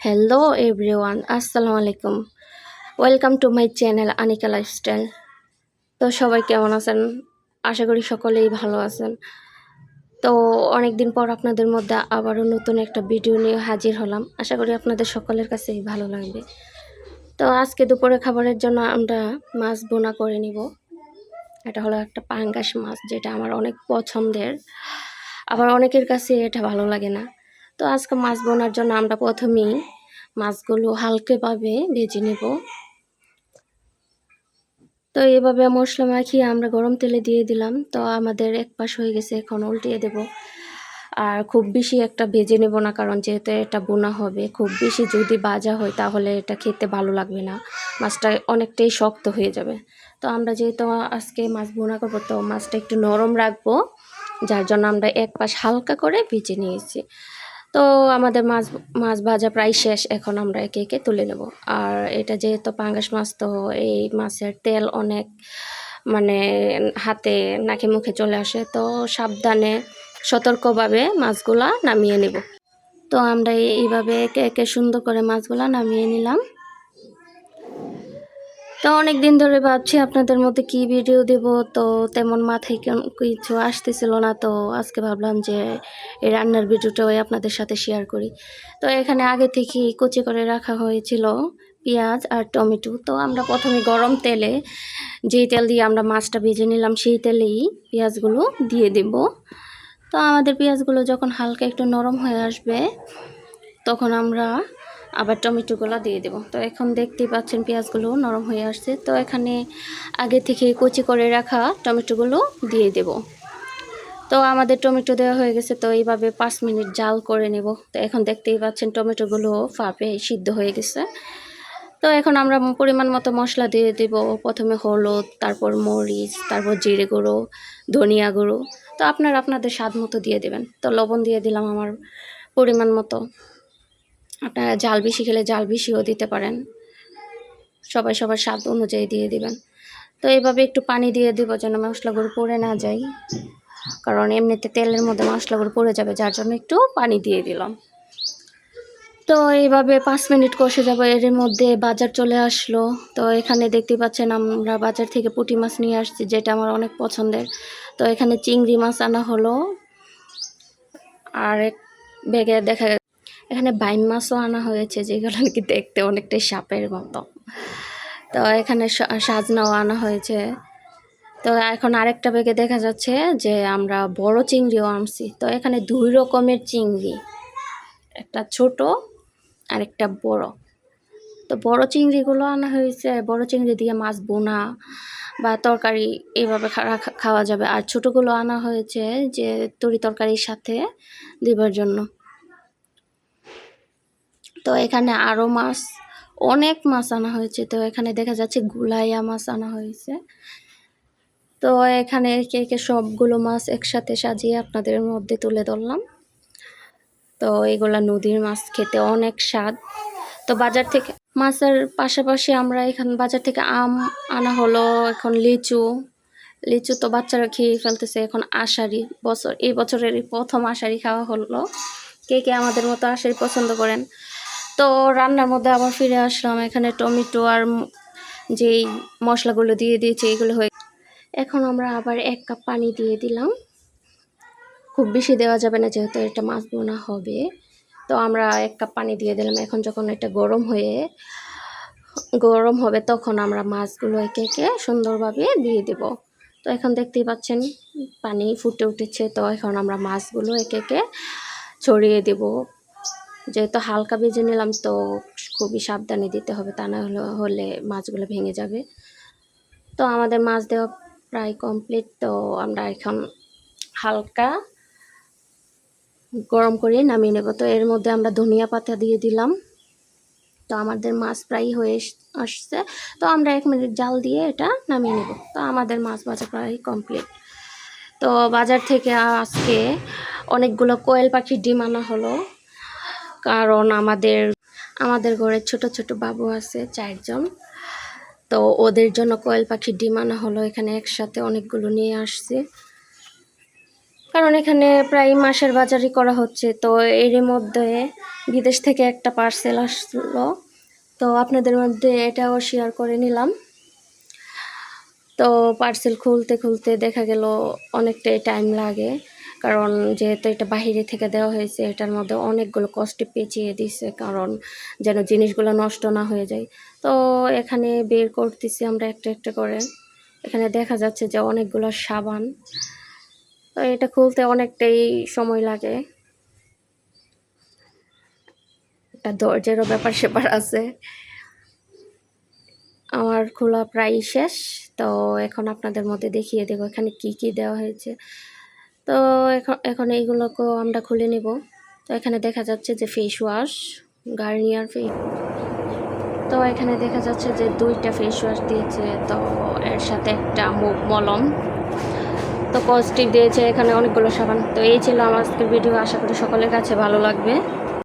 Hello everyone, আসসালামু আলাইকুম। Welcome to my channel Anika lifestyle. তো সবাই কেমন আছেন? আশা করি সকলেই ভালো আছেন। তো অনেক দিন পর আপনাদের মধ্যে আবারও নতুন একটা ভিডিও নিয়ে হাজির হলাম। আশা করি আপনাদের সকলের কাছেই ভালো লাগবে। তো আজকে দুপুরে খাবারের জন্য আমরা মাছ বোনা করে নিব। এটা হলো একটা পাঙ্গাস মাছ, যেটা আমার অনেক পছন্দের, আবার অনেকের কাছে এটা ভালো লাগে না। তো আজকে মাছ বোনার জন্য আমরা প্রথমেই মাছগুলো হালকাভাবে ভেজে নেব। তো এভাবে মশলা মাখিয়ে আমরা গরম তেলে দিয়ে দিলাম। তো আমাদের এক পাশ হয়ে গেছে, এখন উল্টিয়ে দেব। আর খুব বেশি একটা ভেজে নেব না, কারণ যেহেতু এটা বোনা হবে, খুব বেশি যদি ভাজা হয় তাহলে এটা খেতে ভালো লাগবে না, মাছটা অনেকটাই শক্ত হয়ে যাবে। তো আমরা যেহেতু আজকে মাছ বোনা করবো, তো মাছটা একটু নরম রাখবো, যার জন্য আমরা এক পাশ হালকা করে ভেজে নিয়েছি। তো আমাদের মাছ মাছ ভাজা প্রায় শেষ, এখন আমরা একে একে তুলে নেব। আর এটা যেহেতু পাঙ্গাস মাছ, তো এই মাছের তেল অনেক, মানে হাতে নাকে মুখে চলে আসে, তো সাবধানে সতর্কভাবে মাছগুলা নামিয়ে নেব। তো আমরা এইভাবে একে একে সুন্দর করে মাছগুলা নামিয়ে নিলাম। তো অনেক দিন ধরে ভাবছি আপনাদের মধ্যে কি ভিডিও দেব, তো তেমন মাথায় কিছু আসতেছিল না। তো আজকে ভাবলাম যে এই রান্নার ভিডিওটাই আপনাদের সাথে শেয়ার করি। তো এখানে আগে থেকেই কুচি করে রাখা হয়েছিল পেঁয়াজ আর টমেটো। তো আমরা প্রথমে গরম তেলে, যেই তেল দিয়ে আমরা মাছটা ভেজে নিলাম, সেই তেলেই পেঁয়াজগুলো দিয়ে দেব। তো আমাদের পেঁয়াজগুলো যখন হালকা একটু নরম হয়ে আসবে, তখন আমরা আবার টমেটোগুলো দিয়ে দেব। তো এখন দেখতেই পাচ্ছেন পেঁয়াজগুলো নরম হয়ে আসছে। তো এখানে আগে থেকে কুচি করে রাখা টমেটোগুলো দিয়ে দেব। তো আমাদের টমেটো দেওয়া হয়ে গেছে। তো এইভাবে 5 মিনিট জাল করে নেব। তো এখন দেখতেই পাচ্ছেন টমেটোগুলো ফাঁপে সিদ্ধ হয়ে গেছে। তো এখন আমরা পরিমাণ মতো মশলা দিয়ে দেব। প্রথমে হলুদ, তারপর মরিচ, তারপর জিরে গুঁড়ো, ধনিয়া গুঁড়ো। তো আপনারা আপনাদের স্বাদ মতো দিয়ে দেবেন। তো লবণ দিয়ে দিলাম আমার পরিমাণ মতো। আপনারা জাল বেশি খেলে জাল বেশিও দিতে পারেন, সবাই সবার স্বাদ অনুযায়ী দিয়ে দিবেন। তো এইভাবে একটু পানি দিয়ে দিব, যেন মশলাগুলো পড়ে না যায়, কারণ এমনিতে তেলের মধ্যে মশলাগুলো পড়ে যাবে, যার জন্য একটু পানি দিয়ে দিলাম। তো এইভাবে 5 মিনিট কষে যাব। এর মধ্যে বাজার চলে আসলো। তো এখানে দেখতে পাচ্ছেন আমরা বাজার থেকে পুঁটি মাছ নিয়ে আসছি, যেটা আমার অনেক পছন্দের। তো এখানে চিংড়ি মাছ আনা হলো, আর এক ব্যাগে দেখা এখানে বাইম মাছও আনা হয়েছে, যেগুলো নাকি দেখতে অনেকটাই সাপের মতো। তো এখানে সাজনাও আনা হয়েছে। তো এখন আরেকটা ব্যাগে দেখা যাচ্ছে যে আমরা বড় চিংড়িও আনছি। তো এখানে 2 রকমের চিংড়ি, একটা ছোট আর একটা বড়। তো বড় চিংড়িগুলো আনা হয়েছে, বড় চিংড়ি দিয়ে মাছ বোনা বা তরকারি এইভাবে খাওয়া যাবে। আর ছোটোগুলো আনা হয়েছে যে তরি তরকারির সাথে দেবার জন্য। তো এখানে আরও মাছ, অনেক মাছ আনা হয়েছে। তো এখানে দেখা যাচ্ছে গুলাইয়া মাছ আনা হয়েছে। তো এখানে একে একে সবগুলো মাছ একসাথে সাজিয়ে আপনাদের মধ্যে তুলে ধরলাম। তো এগুলা নদীর মাছ, খেতে অনেক স্বাদ। তো বাজার থেকে মাছের পাশাপাশি আমরা এখানে বাজার থেকে আম আনা হলো, এখন লিচু। লিচু তো বাচ্চারা খেয়ে ফেলতেছে। এখন আষাঢ়ি বছর, এই বছরের প্রথম আষাঢ়ি খাওয়া হলো। কে কে আমাদের মতো আষাঢ়ি পছন্দ করেন? তো রান্নার মধ্যে আবার ফিরে আসলাম। এখানে টমেটো আর যেই মশলাগুলো দিয়ে দিয়েছি, এগুলো হয়ে এখন আমরা আবার 1 কাপ পানি দিয়ে দিলাম। খুব বেশি দেওয়া যাবে না, যেহেতু এটা মাছ বোনা হবে। তো আমরা 1 কাপ পানি দিয়ে দিলাম। এখন যখন এটা গরম হবে, তখন আমরা মাছগুলো একে একে সুন্দরভাবে দিয়ে দেব। তো এখন দেখতেই পাচ্ছেন পানি ফুটে উঠেছে। তো এখন আমরা মাছগুলো একে একে ছড়িয়ে দেব। যেহেতু হালকা ভেজে নিলাম, তো খুবই সাবধানে দিতে হবে, তা না হলে মাছগুলো ভেঙে যাবে। তো আমাদের মাছ দেওয়া প্রায় কমপ্লিট। তো আমরা এখন হালকা গরম করে নামিয়ে নেব। তো এর মধ্যে আমরা ধনিয়া পাতা দিয়ে দিলাম। তো আমাদের মাছ প্রায় হয়ে আসছে। তো আমরা 1 মিনিট জাল দিয়ে এটা নামিয়ে নেব। তো আমাদের মাছ ভাজা প্রায় কমপ্লিট। তো বাজার থেকে আজকে অনেকগুলো কোয়েল পাখির ডিম আনা হলো, কারণ আমাদের ঘরে ছোট ছোট বাবু আছে 4 জন। তো ওদের জন্য কোয়েল পাখির ডিম আনা হলো। এখানে একসাথে অনেকগুলো নিয়ে আসছে। কারণ এখানে প্রায় মাসের বাজারই করা হচ্ছে। তো এর মধ্যে বিদেশ থেকে একটা পার্সেল আসলো, তো আপনাদের মধ্যে এটাও শেয়ার করে নিলাম। তো পার্সেল খুলতে খুলতে দেখা গেল অনেকটাই টাইম লাগে, কারণ যেহেতু এটা বাহিরে থেকে দেওয়া হয়েছে, এটার মধ্যে অনেকগুলো কষ্টে পেঁচিয়ে দিছে, কারণ যেন জিনিসগুলো নষ্ট না হয়ে যায়। তো এখানে বের করতেছি আমরা একটা একটা করে। এখানে দেখা যাচ্ছে যে অনেকগুলো সাবান। তো এটা খুলতে অনেকটাই সময় লাগে, একটা ধৈর্যেরও ব্যাপার স্যাপার আছে। আমার খোলা প্রায় শেষ। তো এখন আপনাদের মধ্যে দেখিয়ে দেবো এখানে কি কি দেওয়া হয়েছে। তো এখন এইগুলোকেও আমরা খুলে নেব। তো এখানে দেখা যাচ্ছে যে ফেস ওয়াশ, গার্নিয়ার ফেস। তো এখানে দেখা যাচ্ছে যে 2টা ফেস ওয়াশ দিয়েছে, তো এর সাথে একটা মুখ মলম, তো কস্টিক দিয়েছে, এখানে অনেকগুলো সাবান। তো এই ছিল আমার আজকের ভিডিও, আশা করি সকলের কাছে ভালো লাগবে।